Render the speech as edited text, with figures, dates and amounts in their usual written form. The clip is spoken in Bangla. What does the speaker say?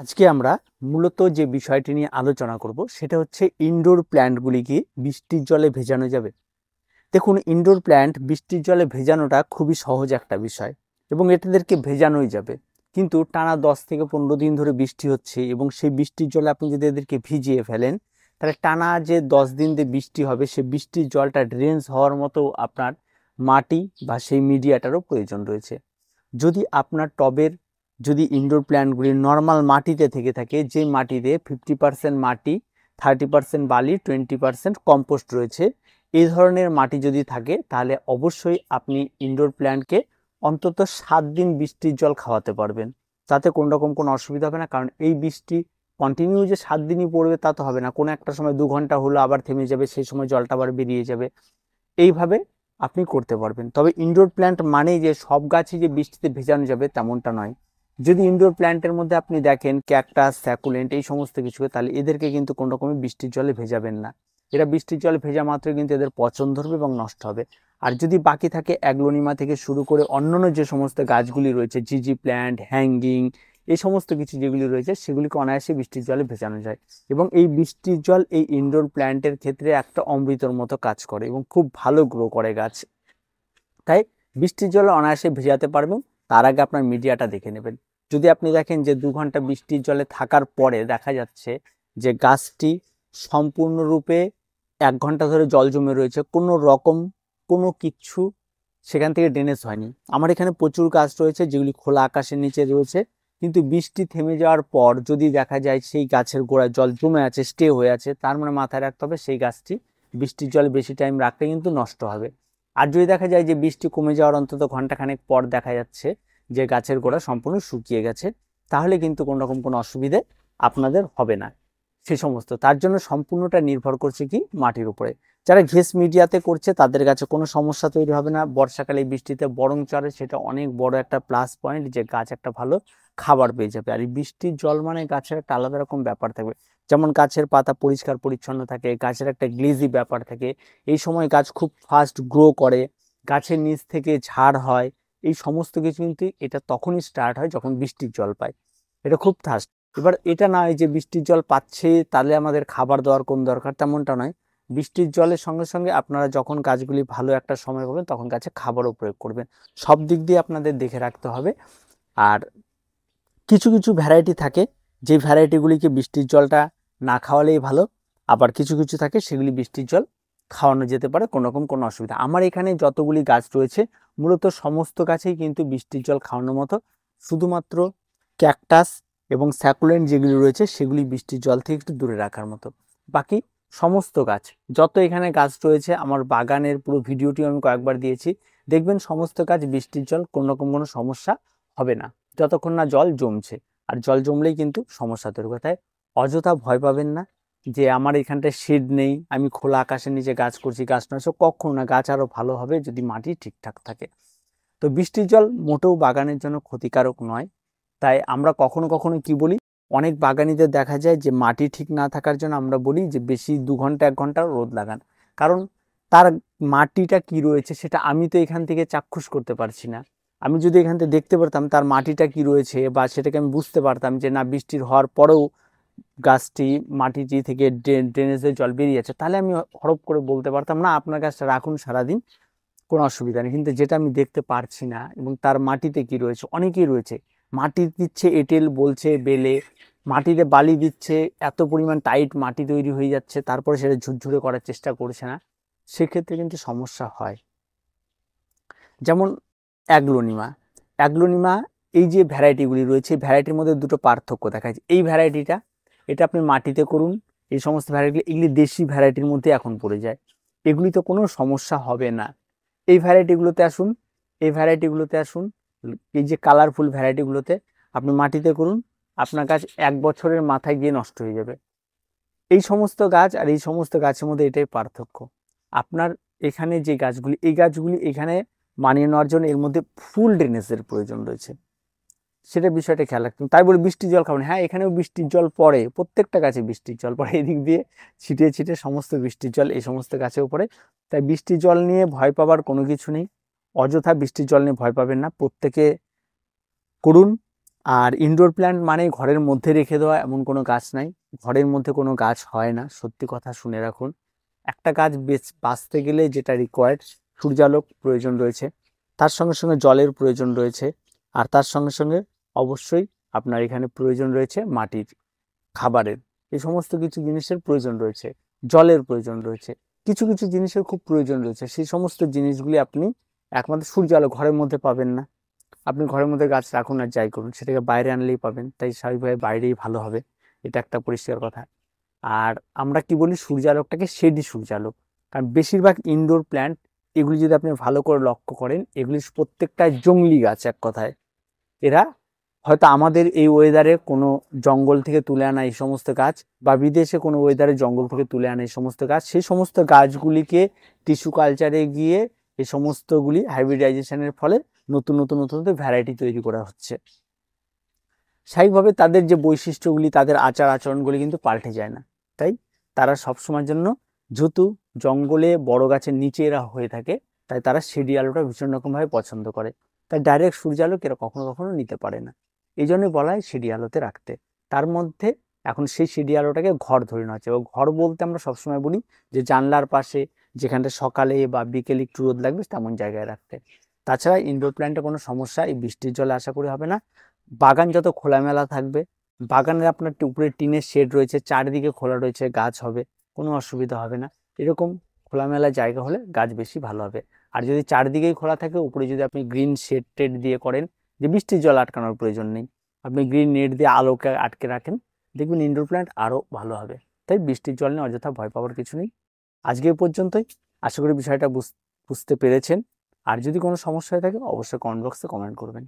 আজকে আমরা মূলত যে বিষয়টি নিয়ে আলোচনা করব সেটা হচ্ছে ইনডোর প্ল্যান্টগুলিকে বৃষ্টির জলে ভেজানো যাবে। দেখুন, ইনডোর প্ল্যান্ট বৃষ্টির জলে ভেজানোটা খুবই সহজ একটা বিষয় এবং এটাদেরকে ভেজানোই যাবে। কিন্তু টানা 10 থেকে 15 দিন ধরে বৃষ্টি হচ্ছে এবং সেই বৃষ্টির জলে আপনি যদি এদেরকে ভিজিয়ে ফেলেন, তাহলে টানা যে 10 দিন যে বৃষ্টি হবে সেই বৃষ্টির জলটা ড্রেন্স হওয়ার মতো আপনার মাটি বা সেই মিডিয়াটারও প্রয়োজন রয়েছে। যদি আপনার টবের যদি ইনডোর প্ল্যান্টগুলি নর্মাল মাটিতে থেকে থাকে, যে মাটিতে 50% মাটি, 30% বালি, 20% কম্পোস্ট রয়েছে, এই ধরনের মাটি যদি থাকে তাহলে অবশ্যই আপনি ইনডোর প্ল্যান্টকে অন্তত 7 দিন বৃষ্টির জল খাওয়াতে পারবেন। তাতে কোনো রকম কোনো অসুবিধা হবে না, কারণ এই বৃষ্টি কন্টিনিউ যে 7 দিনই পড়বে তা তো হবে না। কোনো একটা সময় 2 ঘন্টা হলো আবার থেমে যাবে, সেই সময় জলটা আবার বেরিয়ে যাবে। এইভাবে আপনি করতে পারবেন। তবে ইনডোর প্ল্যান্ট মানেই যে সব গাছই যে বৃষ্টিতে ভেজানো যাবে তেমনটা নয়। যদি ইনডোর প্ল্যান্টের মধ্যে আপনি দেখেন ক্যাকটাস, স্যাকুলেন্ট, এই সমস্ত কিছু, তাহলে এদেরকে কিন্তু কোনো রকমের বৃষ্টির জলে ভেজাবেন না। এরা বৃষ্টির জলে ভেজা মাত্র কিন্তু এদের পচন ধরবে এবং নষ্ট হবে। আর যদি বাকি থাকে অ্যাগ্লোনিমা থেকে শুরু করে অন্যান্য যে সমস্ত গাছগুলি রয়েছে, জিজি প্ল্যান্ট, হ্যাঙ্গিং, এই সমস্ত কিছু যেগুলি রয়েছে সেগুলিকে অনায়াসে বৃষ্টির জলে ভেজানো যায়। এবং এই বৃষ্টির জল এই ইনডোর প্ল্যান্টের ক্ষেত্রে একটা অমৃতর মতো কাজ করে এবং খুব ভালো গ্রো করে গাছ। তাই বৃষ্টির জলে অনায়াসে ভেজাতে পারবেন। তার আগে আপনার মিডিয়াটা দেখে নেবেন। যদি আপনি দেখেন যে 2 ঘন্টা বৃষ্টির জলে থাকার পরে দেখা যাচ্ছে যে গাছটি সম্পূর্ণরূপে 1 ঘন্টা ধরে জল জমে রয়েছে, কোনো রকম কোনো কিচ্ছু সেখান থেকে ড্রেনেজ হয়নি। আমার এখানে প্রচুর গাছ রয়েছে যেগুলি খোলা আকাশের নিচে রয়েছে, কিন্তু বৃষ্টি থেমে যাওয়ার পর যদি দেখা যায় সেই গাছের গোড়ায় জল জমে আছে, স্টে হয়ে আছে, তার মানে মাথায় রাখতে হবে সেই গাছটি বৃষ্টির জলে বেশি টাইম রাখলে কিন্তু নষ্ট হবে। আর যদি দেখা যায় যে বৃষ্টি কমে যাওয়ার অন্তত ঘন্টাখানেক পর দেখা যাচ্ছে যে গাছের গোড়া সম্পূর্ণ শুকিয়ে গেছে, তাহলে কিন্তু কোনো রকম কোনো অসুবিধে আপনাদের হবে না সে সমস্ত। তার জন্য সম্পূর্ণটা নির্ভর করছে কি মাটির উপরে। যারা ঘেস মিডিয়াতে করছে তাদের কাছে কোনো সমস্যা তৈরি হবে না বর্ষাকালে বৃষ্টিতে, বরং চড়ে সেটা অনেক বড় একটা প্লাস পয়েন্ট যে গাছ একটা ভালো খাবার পেয়ে যাবে। আর এই বৃষ্টির জল মানে গাছের একটা আলাদা রকম ব্যাপার থাকবে। যেমন গাছের পাতা পরিষ্কার পরিচ্ছন্ন থাকে, গাছের একটা গ্লেজি ব্যাপার থাকে, এই সময় গাছ খুব ফাস্ট গ্রো করে, গাছের নিচ থেকে ঝাড় হয়, এই সমস্ত কিছু কিন্তু এটা তখনই স্টার্ট হয় যখন বৃষ্টির জল পায়। এটা খুব ফাস্ট। এবার এটা নয় যে বৃষ্টির জল পাচ্ছে তাহলে আমাদের খাবার দেওয়ার কোন দরকার, তেমনটা নয়। বৃষ্টির জলের সঙ্গে সঙ্গে আপনারা যখন গাছগুলি ভালো একটা সময় পাবেন তখন গাছে খাবারও প্রয়োগ করবেন। সব দিক দিয়ে আপনাদের দেখে রাখতে হবে। আর কিছু কিছু ভ্যারাইটি থাকে যে ভ্যারাইটিগুলিকে বৃষ্টির জলটা না খাওয়ালেই ভালো, আবার কিছু কিছু থাকে সেগুলি বৃষ্টির জল খাওয়ানো যেতে পারে, কোনো রকম কোনো অসুবিধা। আমার এখানে যতগুলি গাছ রয়েছে মূলত সমস্ত গাছেই কিন্তু বৃষ্টির জল খাওয়ানোর মতো। শুধুমাত্র ক্যাকটাস এবং স্যাকুলেন্ট যেগুলি রয়েছে সেগুলি বৃষ্টির জল থেকে একটু দূরে রাখার মতো। বাকি সমস্ত গাছ, যত এখানে গাছ রয়েছে, আমার বাগানের পুরো ভিডিওটি আমি কয়েকবার দিয়েছি, দেখবেন সমস্ত গাছ বৃষ্টির জল কোনো রকম কোনো সমস্যা হবে না, যতক্ষণ না জল জমছে। আর জল জমলেই কিন্তু সমস্যা তৈরি হয়। তাই অযথা ভয় পাবেন না যে আমার এখানটায় শেড নেই, আমি খোলা আকাশের নিচে গাছ করছি, গাছ নষ্ট, কখনো না। গাছ আরো ভালো হবে যদি মাটি ঠিকঠাক থাকে। তো বৃষ্টির জল মোটেও বাগানের জন্য ক্ষতিকারক নয়। তাই আমরা কখনো কখনো কি বলি, অনেক বাগানিদের দেখা যায় যে মাটি ঠিক না থাকার জন্য আমরা বলি যে বেশি 2 ঘন্টা 1 ঘন্টা রোদ লাগান। কারণ তার মাটিটা কি রয়েছে সেটা আমি তো এখান থেকে চাক্ষুষ করতে পারছি না। আমি যদি এখান থেকে দেখতে পারতাম তার মাটিটা কি রয়েছে বা সেটাকে আমি বুঝতে পারতাম যে না, বৃষ্টির হওয়ার পরেও গাছটি মাটিটি থেকে ড্রেনেজের জল বেরিয়ে যাচ্ছে, তাহলে আমি হরপ করে বলতে পারতাম না আপনার গাছটা রাখুন সারাদিন, কোনো অসুবিধা নেই। কিন্তু যেটা আমি দেখতে পারছি না এবং তার মাটিতে কি রয়েছে, অনেকেই রয়েছে মাটি দিচ্ছে এঁটেল, বলছে বেলে, মাটিতে বালি দিচ্ছে, এত পরিমাণ টাইট মাটি তৈরি হয়ে যাচ্ছে, তারপরে সেটা ঝুরঝুরে করার চেষ্টা করছে না, সেক্ষেত্রে কিন্তু সমস্যা হয়। যেমন অ্যাগ্লোনিমা, অ্যাগ্লোনিমা এই যে ভ্যারাইটিগুলি রয়েছে, ভ্যারাইটির মধ্যে দুটো পার্থক্য দেখা যায়। এই ভ্যারাইটিটা, এটা আপনি মাটিতে করুন, এই সমস্ত ভ্যারাইটি এগুলি দেশি ভ্যারাইটির মধ্যে এখন পড়ে যায়, এগুলিতে কোনো সমস্যা হবে না। এই ভ্যারাইটিগুলোতে আসুন, এই ভ্যারাইটিগুলোতে আসুন, এই যে কালারফুল ভ্যারাইটিগুলোতে আপনি মাটিতে করুন, আপনার গাছ 1 বছরের মাথায় গিয়ে নষ্ট হয়ে যাবে। এই সমস্ত গাছ আর এই সমস্ত গাছের মধ্যে এটাই পার্থক্য। আপনার এখানে যে গাছগুলি, এই গাছগুলি এখানে মানিয়ে নেওয়ার জন্য এর মধ্যে ফুল ড্রেনেজের প্রয়োজন রয়েছে, সেটা বিষয়টা খেয়াল রাখতে। তাই বলে বৃষ্টির জল খাবেন, হ্যাঁ এখানেও বৃষ্টির জল পড়ে, প্রত্যেকটা গাছে বৃষ্টির জল পড়ে, এদিক দিয়ে ছিটিয়ে ছিটিয়ে সমস্ত বৃষ্টির জল এই সমস্ত গাছেও পড়ে। তাই বৃষ্টির জল নিয়ে ভয় পাবার কোনো কিছু নেই, অযথা বৃষ্টির জল নিয়ে ভয় পাবেন না। প্রত্যেকে করুন, আর ইনডোর প্ল্যান্ট মানে ঘরের মধ্যে রেখে দেওয়া এমন কোনো গাছ নাই। ঘরের মধ্যে কোনো গাছ হয় না, সত্যি কথা শুনে রাখুন। একটা গাছ বাঁচতে গেলে যেটা রিকোয়ার্ড, সূর্যালোক প্রয়োজন রয়েছে, তার সঙ্গে সঙ্গে জলের প্রয়োজন রয়েছে, আর তার সঙ্গে সঙ্গে অবশ্যই আপনার এখানে প্রয়োজন রয়েছে মাটির, খাবারের, এই সমস্ত কিছু জিনিসের প্রয়োজন রয়েছে, জলের প্রয়োজন রয়েছে, কিছু কিছু জিনিসের খুব প্রয়োজন রয়েছে। সেই সমস্ত জিনিসগুলি আপনি একমাত্র সূর্যালো ঘরের মধ্যে পাবেন না। আপনি ঘরের মধ্যে গাছ রাখুন আর যাই করুন, সেটাকে বাইরে আনলেই পাবেন, তাই স্বাভাবিকভাবে বাইরেই ভালো হবে, এটা একটা পরিষ্কার কথা। আর আমরা কি বলি, সূর্যালোকটাকে শেডি সূর্যালোক, কারণ বেশিরভাগ ইনডোর প্ল্যান্ট এগুলি যদি আপনি ভালো করে লক্ষ্য করেন, এগুলি প্রত্যেকটাই জংলি গাছ এক কথায়। এরা হয়তো আমাদের এই ওয়েদারে কোনো জঙ্গল থেকে তুলে আনা এই সমস্ত গাছ, বা বিদেশে কোনো ওয়েদারে জঙ্গল থেকে তুলে আনা এই সমস্ত গাছ, সেই সমস্ত গাছগুলিকে টিস্যু কালচারে গিয়ে এই সমস্তগুলি হাইব্রিডাইজেশনের ফলে নতুন নতুন নতুন নতুন ভ্যারাইটি তৈরি করা হচ্ছে। স্বাভাবিকভাবে তাদের যে বৈশিষ্ট্যগুলি, তাদের আচার আচরণগুলি কিন্তু পাল্টে যায় না। তাই তারা সবসময়ের জন্য, যেহেতু জঙ্গলে বড় গাছের নিচে এরা হয়ে থাকে, তাই তারা শেডি আলোটা ভীষণ রকমভাবে পছন্দ করে। তাই ডাইরেক্ট সূর্যালোক এরা কখনো কখনো নিতে পারে না, এই জন্যই বলা হয় শেডি আলোতে রাখতে। তার মধ্যে এখন সেই শেডি আলোটাকে ঘর ধরে নেওয়া হচ্ছে। এবং ঘর বলতে আমরা সবসময় বলি যে জানলার পাশে, যেখানটা সকালে বা বিকেলে একটু রোদ লাগবে তেমন জায়গায় রাখতে। তাছাড়া ইনডোর প্ল্যান্টে কোনো সমস্যা এই বৃষ্টির জলে আশা করি হবে না। বাগান যত খোলামেলা থাকবে, বাগানের আপনার উপরে টিনের শেড রয়েছে, চারিদিকে খোলা রয়েছে, গাছ হবে, কোনো অসুবিধা হবে না। এরকম খোলামেলা জায়গা হলে গাছ বেশি ভালো হবে। আর যদি চারদিকেই খোলা থাকে, উপরে যদি আপনি গ্রিন শেড টেড দিয়ে করেন, যে বৃষ্টির জল আটকানোর প্রয়োজন নেই, আপনি গ্রিন নেট দিয়ে আলোকে আটকে রাখেন, দেখবেন ইনডোর প্ল্যান্ট আরও ভালো হবে। তাই বৃষ্টির জল নিয়ে অযথা ভয় পাওয়ার কিছু নেই। আজকে এই পর্যন্তই, আশা করি বিষয়টা বুঝতে পেরেছেন। আর যদি কোনো সমস্যা হয়ে থাকে অবশ্যই কমেন্ট বক্সে কমেন্ট করবেন।